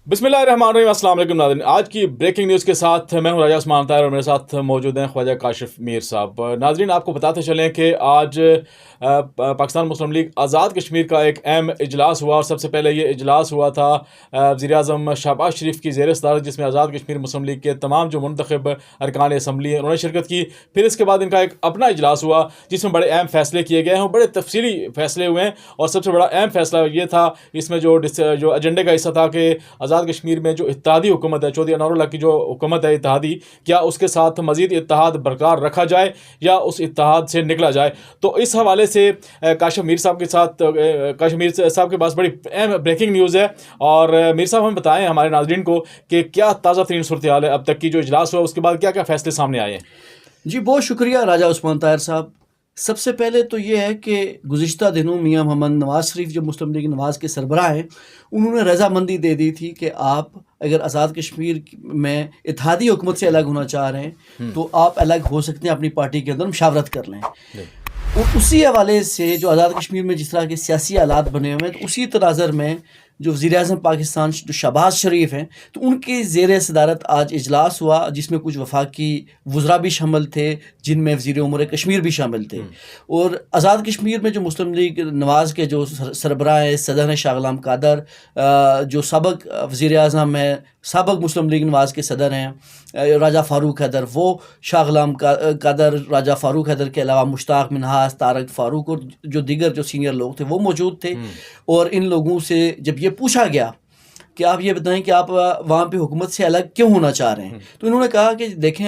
बिस्मिल्लाहिर्रहमानिर्रहीम, अस्सलाम वालेकुम नाज़रीन। आज की ब्रेकिंग न्यूज़ के साथ मैं हूं राजा उस्मान ताहिर और मेरे साथ मौजूद हैं ख्वाजा काशिफ मीर साहब। नाज़रीन, आपको बताते चलें कि आज पाकिस्तान मुस्लिम लीग आज़ाद कश्मीर का एक अहम इजलास हुआ और सबसे पहले ये इजलास हुआ था वज़ीर-ए-आज़म शहबाज शरीफ की ज़ेर सदारत, जिसमें आज़ाद कश्मीर मुस्लिम लीग के तमाम जो मुंतखब अरकान असम्बली हैं उन्होंने शिरकत की। फिर इसके बाद इनका एक अपना इजलास हुआ जिसमें बड़े अहम फैसले किए गए हैं, बड़े तफसीली फैसले हुए हैं। और सबसे बड़ा अहम फैसला ये था, इसमें जो एजेंडे का हिस्सा था कि आज़ाद कश्मीर में जो इत्तेहादी हुकूमत है, चौधरी अनवरुल्लाह की जो हुकूमत है इत्तेहादी, क्या उसके साथ मज़ीद इत्तेहाद बरकरार रखा जाए या उस इत्तेहाद से निकला जाए। तो इस हवाले से काशिफ मीर साहब के पास बड़ी अहम ब्रेकिंग न्यूज़ है। और मीर साहब हमें बताएं हमारे नाज़रीन को कि क्या ताज़ा तरीन सूरत हाल है अब तक की जो इजलास हुआ उसके बाद क्या क्या फैसले सामने आए हैं। जी, बहुत शुक्रिया राजा उस्मान ताहिर साहब। सबसे पहले तो ये है कि गुज़िश्ता दिनों मियाँ मोहम्मद नवाज़ शरीफ जो मुस्लिम लीग नवाज़ के सरबराह हैं, उन्होंने रजामंदी दे दी थी कि आप अगर आज़ाद कश्मीर में इत्तेहादी हुकूमत से अलग होना चाह रहे हैं तो आप अलग हो सकते हैं, अपनी पार्टी के अंदर मुशावरत कर लें। और उसी हवाले से जो आज़ाद कश्मीर में जिस तरह के सियासी हालात बने हुए हैं, तो उसी तनाज़र में जो वज़ीर-ए-आज़म पाकिस्तान जो शहबाज शरीफ हैं, तो उनकी ज़ेर सदारत आज इजलास हुआ जिसमें कुछ वफाकी वज़रा भी शामिल थे, जिनमें वज़ीर उमूर कश्मीर भी शामिल थे। और आज़ाद कश्मीर में जो मुस्लिम लीग नवाज़ के जो सरबराह हैं, सदर हैं शाह गुलाम कादर, जो सबक वज़ीर-ए-आज़म हैं, सबक मुस्लिम लीग नवाज़ के सदर हैं राजा फ़ारूक हैदर, वो शाह गुलाम कादर, राजा फ़ारूक हैदर के अलावा मुश्ताक मिन्हाज, तारक फ़ारूक और जो दीगर जो सीनियर लोग थे वो मौजूद थे। और इन लोगों से जब ये पूछा गया कि आप ये बताएं कि आप वहाँ पे हुकूमत से अलग क्यों होना चाह रहे हैं, तो इन्होंने कहा कि देखें,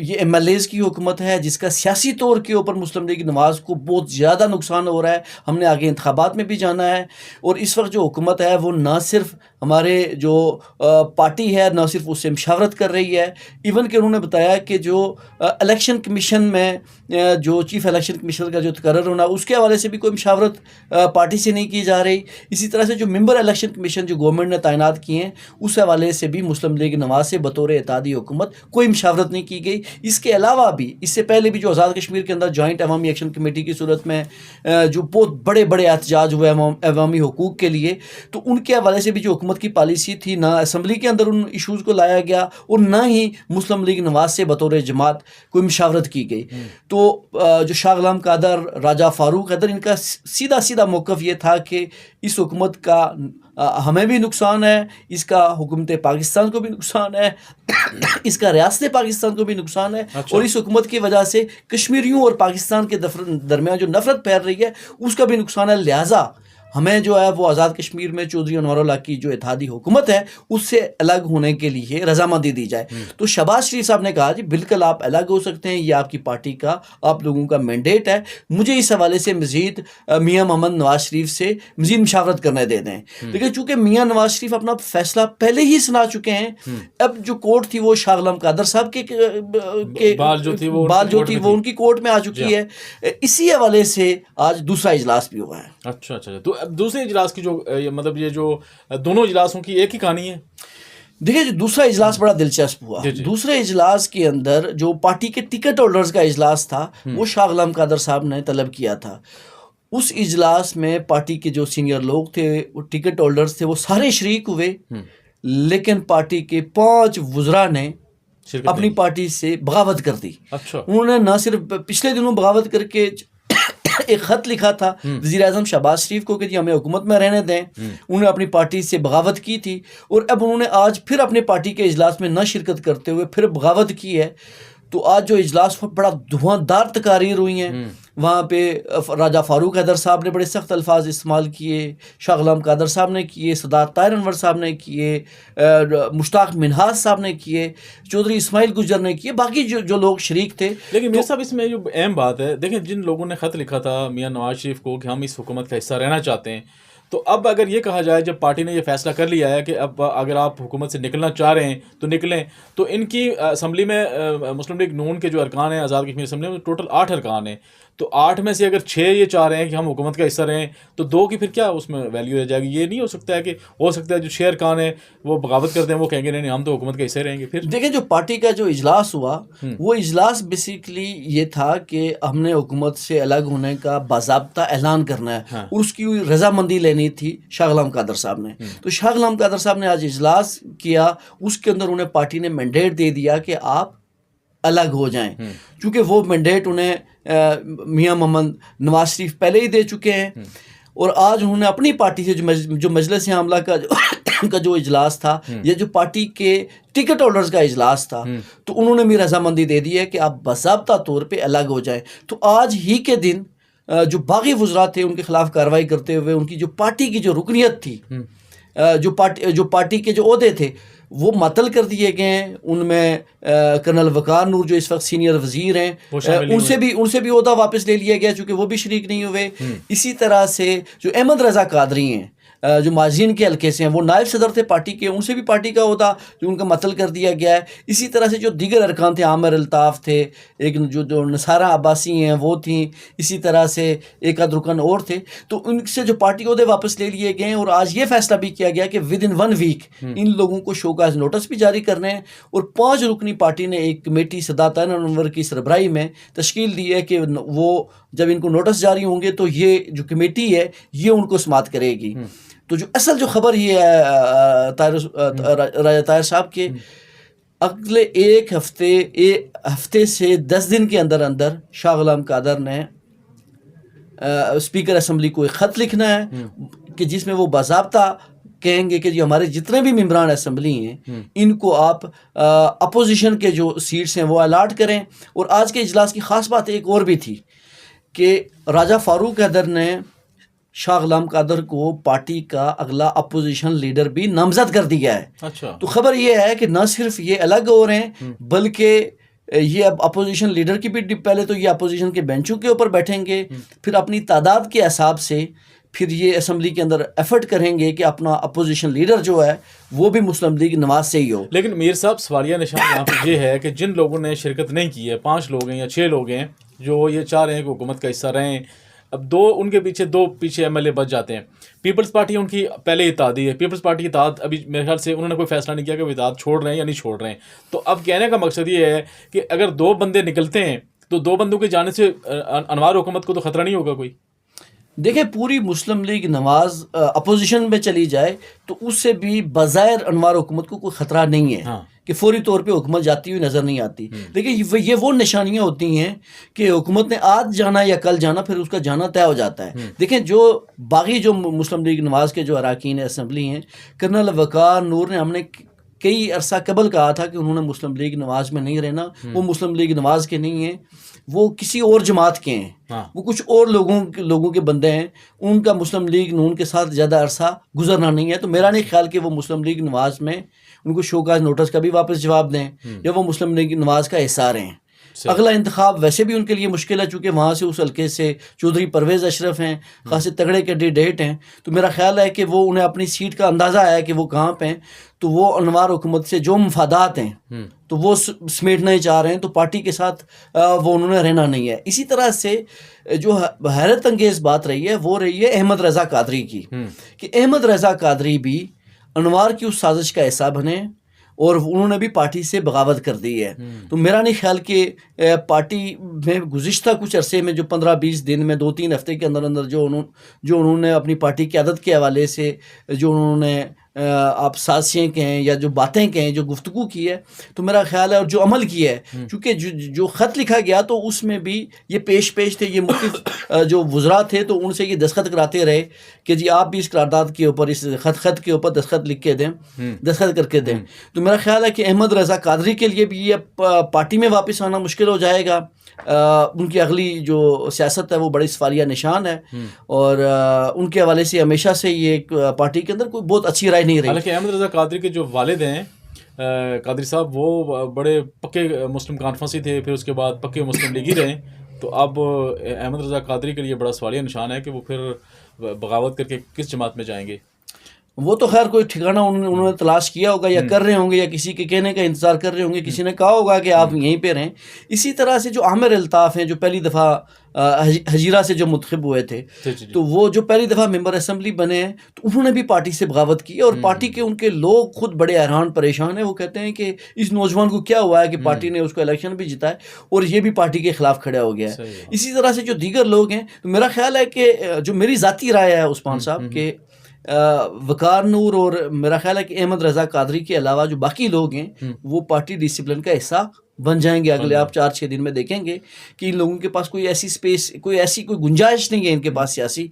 ये MLAs की हुकूमत है जिसका सियासी तौर के ऊपर मुस्लिम लीग नवाज़ को बहुत ज़्यादा नुकसान हो रहा है। हमने आगे इंतखाबात में भी जाना है और इस वक्त जो हुकूमत है वो ना सिर्फ हमारे जो पार्टी है ना सिर्फ उससे मशावरत कर रही है, इवन कि उन्होंने बताया कि जो इलेक्शन कमीशन में जो चीफ़ इलेक्शन कमीशनर का जो तकर्रर होना उसके हवाले से भी कोई मशावरत पार्टी से नहीं की जा रही। इसी तरह से जो मेंबर इलेक्शन कमीशन जो गवर्नमेंट ने तैनात किए हैं उस हवाले से भी मुस्लिम लीग नवाज़ से बतौर इत्तेहादी हुकूमत कोई मशावरत नहीं की गई। इसके अलावा भी इससे पहले भी जो आज़ाद कश्मीर के अंदर जॉइंट अवामी एक्शन कमेटी की सूरत में जो बहुत बड़े बड़े एहतजाज हुए अवामी हुकूक के लिए, तो उनके हवाले से भी जो हुकूमत की पॉलिसी थी, ना असम्बली के अंदर उन इशूज़ को लाया गया और ना ही मुस्लिम लीग नवाज़ से बतौर जमात कोई मशावरत की गई। तो जो शाह गुलाम कादर, राजा फ़ारूक हैदर, इनका सीधा सीधा मौक़िफ़ ये था कि इस हुकूमत का हमें भी नुकसान है, इसका हुकूमत पाकिस्तान को भी नुकसान है, इसका रियासत पाकिस्तान को भी नुकसान है। अच्छा। और इस हुकूमत की वजह से कश्मीरियों और पाकिस्तान के दरमियान जो नफरत फैल रही है उसका भी नुकसान है। लिहाजा हमें जो है वो आज़ाद कश्मीर में चौधरी अनवरुल्लाह की जो इत्तेहादी हुकूमत है उससे अलग होने के लिए रजामंदी दी जाए। तो शहबाज शरीफ साहब ने कहा जी बिल्कुल आप अलग हो सकते हैं, ये आपकी पार्टी का, आप लोगों का मैंडेट है, मुझे इस हवाले से मज़ीद मियाँ मोहम्मद नवाज़ शरीफ से मज़ीद मुशावरत करने दे दें। लेकिन चूँकि मियाँ नवाज़ शरीफ अपना फैसला पहले ही सुना चुके हैं, अब जो कोर्ट थी वो शाह गुलाम कादर साहब के बाल जो थी वो उनकी कोर्ट में आ चुकी है। इसी हवाले से आज दूसरा इजलास भी हुआ है। अच्छा। तो अब दूसरे इजलास की जो मतलब ये जो दोनों इजलासों की एक ही कहानी है। देखिए, जो दूसरा इजलास बड़ा दिलचस्प हुआ। दूसरे इजलास के अंदर जो पार्टी के टिकट होल्डर्स का इजलास था वो शाह गुलाम कादर साहब ने तलब किया था। उस इजलास में पार्टी के जो सीनियर लोग थे, वो टिकट होल्डर्स थे, वो सारे शरीक हुए, लेकिन पार्टी के 5 वज़रा ने अपनी पार्टी से बगावत कर दी। अच्छा। उन्होंने न सिर्फ पिछले दिनों बगावत करके एक ख़त लिखा था वज़ीर-ए-आज़म शहबाज शरीफ को कि जी हमें हुकूमत में रहने दें, उन्होंने अपनी पार्टी से बगावत की थी और अब उन्होंने आज फिर अपनी पार्टी के इजलास में न शिरकत करते हुए फिर बगावत की है। तो आज जो इजलास बड़ा धुआंधार तकारीर हुई हैं, वहाँ पे राजा फ़ारूक हैदर साहब ने बड़े सख्त अल्फाज इस्तेमाल किए, शाह गुलाम कादर साहब ने किए, सरदार ताहिर अनवर साहब ने किए, मुश्ताक मिन्हाज साहब ने किए, चौधरी इस्माइल गुजर ने किए, बाकी जो लोग शरीक थे। लेकिन मेरे साहब इसमें जो अहम बात है, देखें जिन लोगों ने ख़त लिखा था मियाँ नवाज शरीफ को कि हम इस हुकूमत का हिस्सा रहना चाहते हैं, तो अब अगर ये कहा जाए जब पार्टी ने ये फैसला कर लिया है कि अब अगर आप हुकूमत से निकलना चाह रहे हैं तो निकलें, तो इनकी असम्बली में मुस्लिम लीग नून के जो अरकान हैं आज़ाद कश्मीर असम्बली में टोटल 8 अरकान हैं। तो 8 में से अगर 6 ये चाह रहे हैं कि हम हुकूमत का हिस्सा रहें, तो 2 की फिर क्या उसमें वैल्यू रह जाएगी? ये नहीं हो सकता है कि हो सकता है जो शेर खान है वो बगावत करते हैं, वो कहेंगे नहीं नहीं हम तो हुकूमत का हिस्सा रहेंगे। फिर देखिए, जो पार्टी का जो इजलास हुआ, वो इजलास बेसिकली ये था कि हमने हुकूमत से अलग होने का बाज़ाब्ता ऐलान करना है, हाँ। और उसकी रजामंदी लेनी थी शाह गुलाम कादर साहब ने। तो शाह गुलाम कादर साहब ने आज इजलास किया, उसके अंदर उन्हें पार्टी ने मैंडेट दे दिया कि आप अलग हो जाएं, क्योंकि वो मैंडेट उन्हें मियां मोहम्मद नवाज शरीफ पहले ही दे चुके हैं। और आज उन्होंने अपनी पार्टी से जो मजलिस आमला का जो इजलास था, या जो पार्टी के टिकट होल्डर्स का इजलास था, तो उन्होंने भी रजामंदी दे दी है कि आप बाज़ाब्ता तौर पे अलग हो जाएं। तो आज ही के दिन जो बागी वज़रा थे उनके खिलाफ कार्रवाई करते हुए उनकी जो पार्टी की जो रुकनियत थी, जो पार्टी के जो ओहदे थे, वो मअतल कर दिए गए हैं। उनमें कर्नल वकार नूर जो इस वक्त सीनियर वजीर हैं, उनसे भी ओहदा वापस ले लिया गया, चूँकि वो भी शरीक नहीं हुए। इसी तरह से जो अहमद रज़ा कादरी हैं, जो माजीन के हल्के से हैं, वो नायब सदर थे पार्टी के, उनसे भी पार्टी का ओहदा जो उनका मअतल कर दिया गया है। इसी तरह से जो दीगर अरकान थे, आमिर अल्ताफ़ थे, एक जो नसारा अब्बासी हैं वो थी, इसी तरह से एक आध रुकन और थे। तो उनसे जो पार्टी ओहदे वापस ले लिए गए हैं, और आज ये फैसला भी किया गया कि विद इन 1 वीक इन लोगों को शोकाज नोटिस भी जारी करने हैं। और 5 रुकनी पार्टी ने एक कमेटी सदात अनवर की सरबराही में तश्कील दी है कि वो जब इनको नोटिस जारी होंगे तो ये जो कमेटी है ये उनको समाअत करेगी। तो जो असल जो खबर ये है राजा ताहिर साहब के, अगले एक हफ्ते से 10 दिन के अंदर अंदर शाह गुलाम कादर ने स्पीकर असम्बली को एक ख़त लिखना है कि जिसमें वो बाज़ाब्ता कहेंगे कि जो हमारे जितने भी मेम्बरान असम्बली हैं इनको आप अपोजिशन के जो सीट्स हैं वो अलाट करें। और आज के इजलास की ख़ास बात एक और भी थी कि राजा फारूक हैदर ने शाह गुलाम कादर को पार्टी का अगला अपोजिशन लीडर भी नामजद कर दिया है। अच्छा। तो खबर ये है कि न सिर्फ ये अलग हो रहे हैं, बल्कि ये अब अपोजिशन लीडर की भी, पहले तो ये अपोजिशन के बेंचों के ऊपर बैठेंगे, फिर अपनी तादाद के हिसाब से फिर ये असम्बली के अंदर एफर्ट करेंगे कि अपना अपोजिशन लीडर जो है वो भी मुस्लिम लीग नवाज से ही हो। लेकिन मीर साहब, सवालिया निशान यहाँ पर ये है कि जिन लोगों ने शिरकत नहीं की है, 5 लोग हैं या 6 लोग हैं जो ये चाह रहे हैं कि हुकूमत का हिस्सा रहें, अब 2 उनके पीछे एमएलए बच जाते हैं। पीपल्स पार्टी उनकी पहले इत्तेहादी है, पीपल्स पार्टी की इत्तेहाद अभी मेरे ख्याल से उन्होंने कोई फैसला नहीं किया कि वो इत्तेहाद छोड़ रहे हैं या नहीं छोड़ रहे हैं। तो अब कहने का मकसद ये है कि अगर 2 बंदे निकलते हैं तो 2 बंदों के जाने से अनवार हुकूमत को तो ख़तरा नहीं होगा कोई? देखिए, पूरी मुस्लिम लीग नवाज अपोजिशन में चली जाए तो उससे भी बज़ाहिर अनवार हुकूमत को कोई ख़तरा नहीं है। हाँ। कि फौरी तौर पे हुकूमत जाती हुई नज़र नहीं आती। लेकिन ये वो निशानियां होती हैं कि हुकूमत ने आज जाना या कल जाना, फिर उसका जाना तय हो जाता है। देखें, जो बाकी जो मुस्लिम लीग नवाज के जो अरकान असम्बली हैं, कर्नल वकार नूर ने, हमने कई अरसा कबल कहा था कि उन्होंने मुस्लिम लीग नवाज में नहीं रहना, वो मुस्लिम लीग नवाज के नहीं हैं, वो किसी और जमात के हैं। हाँ। वो कुछ और लोगों के बंदे हैं, उनका मुस्लिम लीग नून के साथ ज़्यादा अरसा गुजरना नहीं है। तो मेरा नहीं ख्याल कि वो मुस्लिम लीग नवाज में उनको शोकाज नोटिस का भी वापस जवाब दें या वो मुस्लिम लीग नवाज का हिस्सा रहें। अगला इंतखाब वैसे भी उनके लिए मुश्किल है, चूँकि वहाँ से उस हल्के से चौधरी परवेज़ अशरफ हैं, खासे तगड़े कैंडिडेट हैं। तो मेरा ख्याल है कि वो, उन्हें अपनी सीट का अंदाज़ा है कि वो कहाँ पे हैं। तो वो अनवार हुकूमत से जो मफादात हैं तो वो समेटना ही चाह रहे हैं, तो पार्टी के साथ वो उन्होंने रहना नहीं है। इसी तरह से जो हैरत अंगेज़ बात रही है वो रही है अहमद रज़ा कादरी की, कि अहमद रज़ा कादरी भी अनवार की उस साजिश का हिस्सा बने और उन्होंने भी पार्टी से बगावत कर दी है। तो मेरा नहीं ख्याल कि पार्टी में गुज़िश्ता कुछ अरसे में, जो 15-20 दिन में, 2-3 हफ्ते के अंदर अंदर जो उन्होंने अपनी पार्टी की आदत के हवाले से जो उन्होंने आप साजिशें कहें या जो बातें कहें, जो गुफ्तगू की है, तो मेरा ख्याल है, और जो अमल किया है, क्योंकि जो ख़त लिखा गया तो उसमें भी ये पेश थे, ये मुख्तलिफ जो वज़रा थे तो उनसे ये दस्तखत कराते रहे कि जी आप भी इस करारदाद के ऊपर, इस खत के ऊपर दस्तखत लिख के दें, दस्तखत करके दें। तो मेरा ख्याल है कि अहमद रज़ा कादरी के लिए भी ये पार्टी में वापस आना मुश्किल हो जाएगा। उनकी अगली जो सियासत है वो बड़ी सवालिया निशान है, और उनके हवाले से हमेशा से ये पार्टी के अंदर कोई बहुत अच्छी राय नहीं रही। हालांकि अहमद रज़ा कादरी के जो वालिद हैं कादरी साहब, वो बड़े पक्के मुस्लिम कॉन्फ्रेंसी थे, फिर उसके बाद पक्के मुस्लिम लीगी रहे। तो अब अहमद रज़ा कादरी के लिए बड़ा सवालिया निशान है कि वो फिर बगावत करके किस जमात में जाएंगे। वो तो खैर कोई ठिकाना उन्होंने तलाश किया होगा या कर रहे होंगे या किसी के कहने का इंतजार कर रहे होंगे, किसी ने कहा होगा कि आप यहीं पे रहें। इसी तरह से जो आमिर अल्ताफ़ हैं जो पहली दफ़ा हजीरा से जो मुंतखब हुए थे, तो वो जो पहली दफ़ा मेंबर असेंबली बने हैं तो उन्होंने भी पार्टी से बगावत की और पार्टी के उनके लोग खुद बड़े हैरान परेशान हैं। वो कहते हैं कि इस नौजवान को क्या हुआ है कि पार्टी ने उसको इलेक्शन भी जिताया और ये भी पार्टी के खिलाफ खड़ा हो गया है। इसी तरह से जो दीगर लोग हैं, तो मेरा ख्याल है कि जो मेरी ज़ाती राय है उस्मान साहब के वकार नूर और मेरा ख्याल है कि अहमद रज़ा कादरी के अलावा जो बाकी लोग हैं वो पार्टी डिसिप्लिन का हिस्सा बन जाएंगे। अगले आप 4-6 दिन में देखेंगे कि इन लोगों के पास कोई ऐसी स्पेस, कोई ऐसी कोई गुंजाइश नहीं है इनके पास सियासी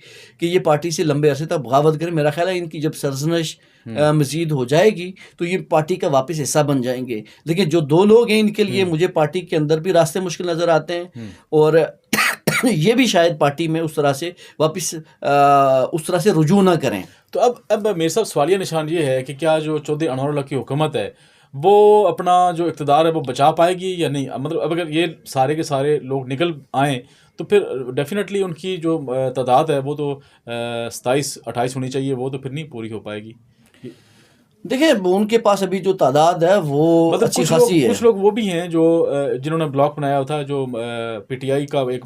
कि ये पार्टी से लंबे अरसे तक बगावत करें। मेरा ख्याल है इनकी जब सरजनश मजीद हो जाएगी तो ये पार्टी का वापस हिस्सा बन जाएंगे। लेकिन जो दो लोग हैं इनके लिए मुझे पार्टी के अंदर भी रास्ते मुश्किल नज़र आते हैं और ये भी शायद पार्टी में उस तरह से वापस उस तरह से रुजू ना करें। तो अब मेरे साथ सवालिया निशान ये है कि क्या जो चौधरी अनवर की हुकूमत है वो अपना जो इक़्तिदार है वो बचा पाएगी या नहीं। मतलब अब अगर ये सारे के सारे लोग निकल आएँ तो फिर डेफिनेटली उनकी जो तादाद है वो तो 27-28 होनी चाहिए, वो तो फिर नहीं पूरी हो पाएगी। देखिए उनके पास अभी जो तादाद है वो मतलब अच्छी खासी है। कुछ लोग वो भी हैं जो जिन्होंने ब्लॉग बनाया था, जो पीटीआई का एक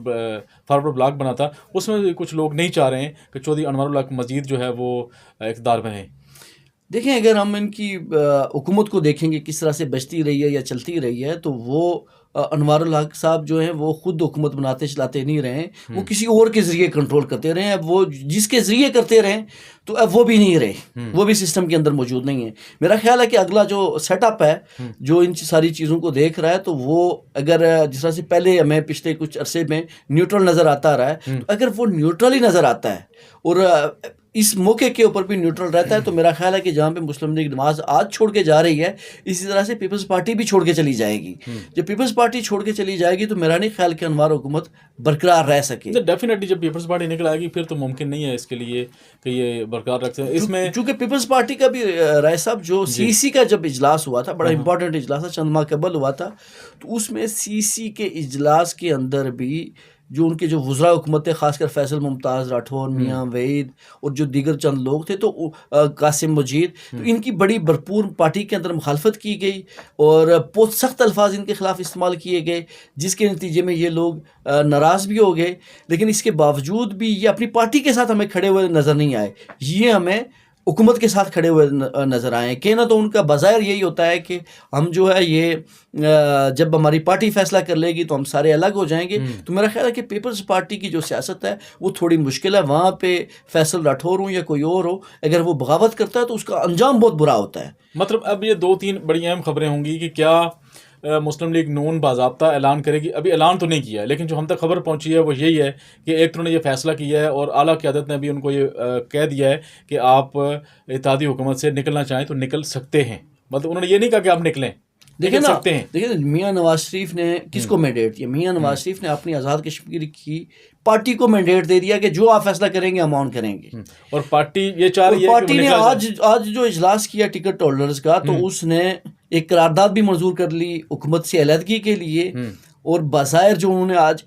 फॉरवर्ड ब्लॉग बना था, उसमें कुछ लोग नहीं चाह रहे हैं कि चौधरी अनवर मजीद जो है वो इक़्तिदार में है। देखें अगर हम इनकी हुकूमत को देखेंगे किस तरह से बचती रही है या चलती रही है, तो वो अनवारुल हक साहब जो हैं वो खुद हुकूमत बनाते चलाते नहीं रहे, वो किसी और के ज़रिए कंट्रोल करते रहे। अब वो जिसके ज़रिए करते रहे तो अब वो भी नहीं रहे, वो भी सिस्टम के अंदर मौजूद नहीं है। मेरा ख्याल है कि अगला जो सेटअप है जो इन सारी चीज़ों को देख रहा है, तो वो अगर जिस तरह से पहले हमें पिछले कुछ अरसे में न्यूट्रल नज़र आता रहा है, तो अगर वो न्यूट्रल ही नज़र आता है और इस मौके के ऊपर भी न्यूट्रल रहता है, तो मेरा ख्याल है कि जहाँ पे मुस्लिम लीग नवाज आज छोड़ के जा रही है, इसी तरह से पीपल्स पार्टी भी छोड़ के चली जाएगी। जब पीपल्स पार्टी छोड़ के चली जाएगी तो मेरा नहीं ख्याल कि अनवर हुकूमत बरकरार रह सके। डेफिनेटली जब पीपल्स पार्टी निकल आएगी फिर तो मुमकिन नहीं है इसके लिए कि ये बरकरार रख सकें। इसमें चूँकि पीपल्स पार्टी का भी राय साहब जो सीसी का जब इजलास हुआ था, बड़ा इंपॉर्टेंट इजलास था, चंद माह कबल हुआ था, तो उसमें सीसी के इजलास के अंदर भी जो उनके जो वज़रा हुकूमत थे, ख़ासकर फैसल मुमताज़ राठौर, मियाँ वहीद और जो दीगर चंद लोग थे, तो कासिम मजीद, तो इनकी बड़ी भरपूर पार्टी के अंदर मुखालफत की गई और बहुत सख्त अल्फाज इनके ख़िलाफ़ इस्तेमाल किए गए, जिसके नतीजे में ये लोग नाराज़ भी हो गए। लेकिन इसके बावजूद भी ये अपनी पार्टी के साथ हमें खड़े हुए नज़र नहीं आए, ये हमें हुकूमत के साथ खड़े हुए नज़र आए। कहना तो उनका बज़ाहिर यही होता है कि हम जो है ये जब हमारी पार्टी फैसला कर लेगी तो हम सारे अलग हो जाएंगे। तो मेरा ख्याल है कि पीपल्स पार्टी की जो सियासत है वो थोड़ी मुश्किल है। वहाँ पे फैसल राठौर हो या कोई और हो, अगर वो बगावत करता है तो उसका अंजाम बहुत बुरा होता है। मतलब अब ये 2-3 बड़ी अहम खबरें होंगी कि क्या मुस्लिम लीग नून बाज़ाब्ता ऐलान करेगी। अभी ऐलान तो नहीं किया है, लेकिन जो हम तक खबर पहुंची है वो यही है कि एक तो उन्होंने ये फैसला किया है और आला क़यादत ने भी उनको ये कह दिया है कि आप इत्तेहादी हुकूमत से निकलना चाहें तो निकल सकते हैं। मतलब उन्होंने ये नहीं कहा कि आप निकलें, देखिए ना, देखिए मियाँ नवाज शरीफ ने किसको मैंडेट दिया? मियाँ नवाज शरीफ ने अपनी आज़ाद कश्मीर की पार्टी को मैंडेट दे दिया कि जो आप फैसला करेंगे हम ऑन करेंगे। और पार्टी ये चाह रही है, पार्टी ने आज जो इजलास किया टिकट होल्डर्स का, तो उसने एक करारदाद भी मंजूर कर ली हुकूमत से अलहदगी के लिए और बाज़ाहिर जो उन्होंने आज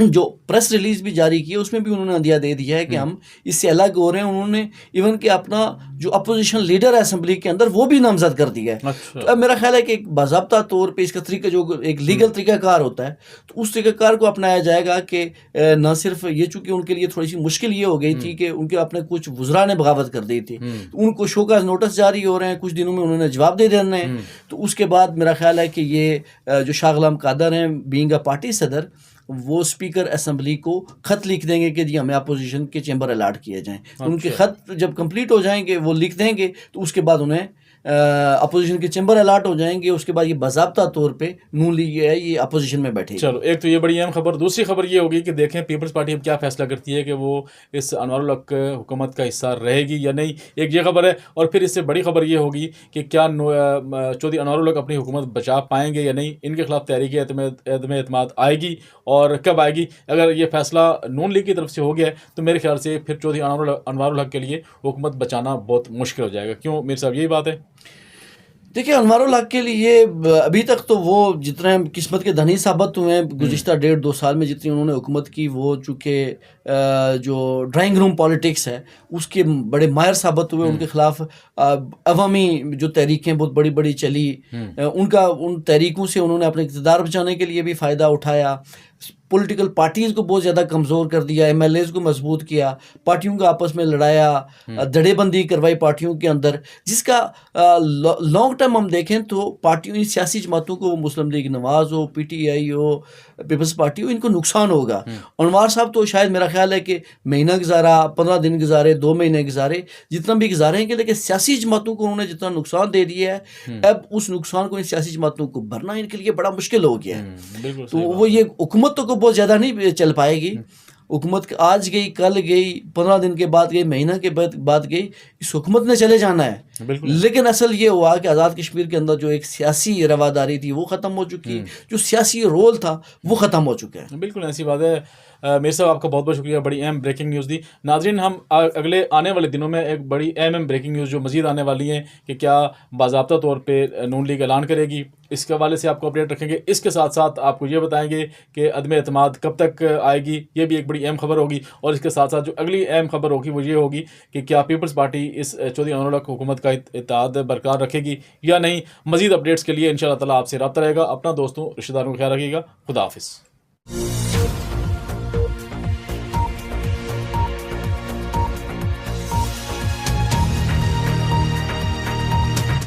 जो प्रेस रिलीज़ भी जारी की है उसमें भी उन्होंने अंदिया दे दिया है कि हम इससे अलग हो रहे हैं। उन्होंने इवन कि अपना जो अपोजिशन लीडर है असेंबली के अंदर वो भी नामजद कर दिया है। अच्छा। तो अब मेरा ख्याल है कि एक बाज़ाब्ता तौर पे इसका तरीका जो एक लीगल तरीक़ाकार होता है तो उस तरीक़ाकार को अपनाया जाएगा कि न सिर्फ ये, चूँकि उनके लिए थोड़ी सी मुश्किल ये हो गई थी कि उनके अपने कुछ वज़रा ने बगावत कर दी थी, तो उनको शोकाज़ नोटिस जारी हो रहे हैं, कुछ दिनों में उन्होंने जवाब दे देने हैं। तो उसके बाद मेरा ख्याल है कि ये जो शाह गुलाम कादर हैं बीइंग अ पार्टी सदर, वो स्पीकर असेंबली को ख़त लिख देंगे कि जी हमें अपोजिशन के चैम्बर अलाट किए जाएं। अच्छा। उनके ख़त जब कंप्लीट हो जाएंगे वो लिख देंगे तो उसके बाद उन्हें अपोजिशन के चैम्बर अलाट हो जाएंगे। उसके बाद ये बाज़ाब्ता तौर पे नून लीग है ये अपोजिशन में बैठेगी। चलो, एक तो ये बड़ी अहम खबर। दूसरी खबर ये होगी कि देखें पीपल्स पार्टी अब क्या फैसला करती है कि वो इस अनवर हक हुकूमत का हिस्सा रहेगी या नहीं। एक ये खबर है, और फिर इससे बड़ी खबर ये होगी कि क्या चौधरी अनवर हक अपनी हुकूमत बचा पाएंगे या नहीं। इनके खिलाफ तहरीक अदम एतमाद आएगी और कब आएगी। अगर ये फैसला नून लीग की तरफ से हो गया तो मेरे ख्याल से फिर चौधरी अनवर हक के लिए हुकूमत बचाना बहुत मुश्किल हो जाएगा। क्यों मीर साहब, यही बात है? देखिए अनवारुल हक के लिए अभी तक तो वो जितने किस्मत के धनी साबित हुए हैं गुज़िश्ता 1.5-2 साल में, जितनी उन्होंने हुकूमत की, वो चूँकि जो ड्राइंग रूम पॉलिटिक्स है उसके बड़े माहिर साबित हुए। उनके ख़िलाफ़ अवामी जो तहरीकें बहुत बड़ी-बड़ी चली, उनका उन तहरीकों से उन्होंने अपने इक़्तिदार बचाने के लिए भी फ़ायदा उठाया। पॉलिटिकल पार्टीज़ को बहुत ज़्यादा कमज़ोर कर दिया, एमएलएज़ को मजबूत किया, पार्टियों का आपस में लड़ाया, धड़ेबंदी करवाई पार्टियों के अंदर, जिसका लॉन्ग टर्म हम देखें तो पार्टियों, सियासी जमातों को, मुस्लिम लीग नवाज़ हो, पीटीआई हो, पीपल्स पार्टी हो, इनको नुकसान होगा। अनवार साहब तो शायद मेरा ख्याल है कि महीना गुजारा, 15 दिन गुजारे, 2 महीने गुजारे, जितना भी गुजारेंगे, लेकिन सियासी जमातों को उन्होंने जितना नुकसान दे दिया है, अब उस नुकसान को इन सियासी जमातों को भरना इनके लिए बड़ा मुश्किल हो गया है। तो वो ये हुकूमत तो को बहुत ज़्यादा नहीं चल पाएगी। हुकूमत आज गई, कल गई, 15 दिन के बाद गई, महीना के बाद गई, इस हुकूमत ने चले जाना है। लेकिन असल ये हुआ कि आज़ाद कश्मीर के अंदर जो एक सियासी रवादारी थी वो ख़त्म हो चुकी है, जो सियासी रोल था वो ख़त्म हो चुका है। बिल्कुल ऐसी बात है। मेरे साहब आपका बहुत बहुत शुक्रिया, बड़ी अहम ब्रेकिंग न्यूज़ दी। नाजरीन, हम अगले आने वाले दिनों में एक बड़ी अहम ब्रेकिंग न्यूज़ जो मज़ीद आने वाली है कि क्या बाज़ाब्ता तौर पे नून लीग ऐलान करेगी, इसके हवाले से आपको अपडेट रखेंगे। इसके साथ साथ आपको ये बताएंगे कि अदम एतमाद कब तक आएगी, ये भी एक बड़ी अहम खबर होगी। और इसके साथ साथ जो अगली अहम खबर होगी वो ये होगी कि क्या पीपल्स पार्टी इस चौधरी अनवर हक हुकूमत का इत्तेहाद बरकरार रखेगी या नहीं। मज़ीद अपडेट्स के लिए इंशाअल्लाह ताला आपसे रब्ता रहेगा। अपना दोस्तों रिश्तेदारों का ख्याल रखिएगा। खुदा हाफिज़।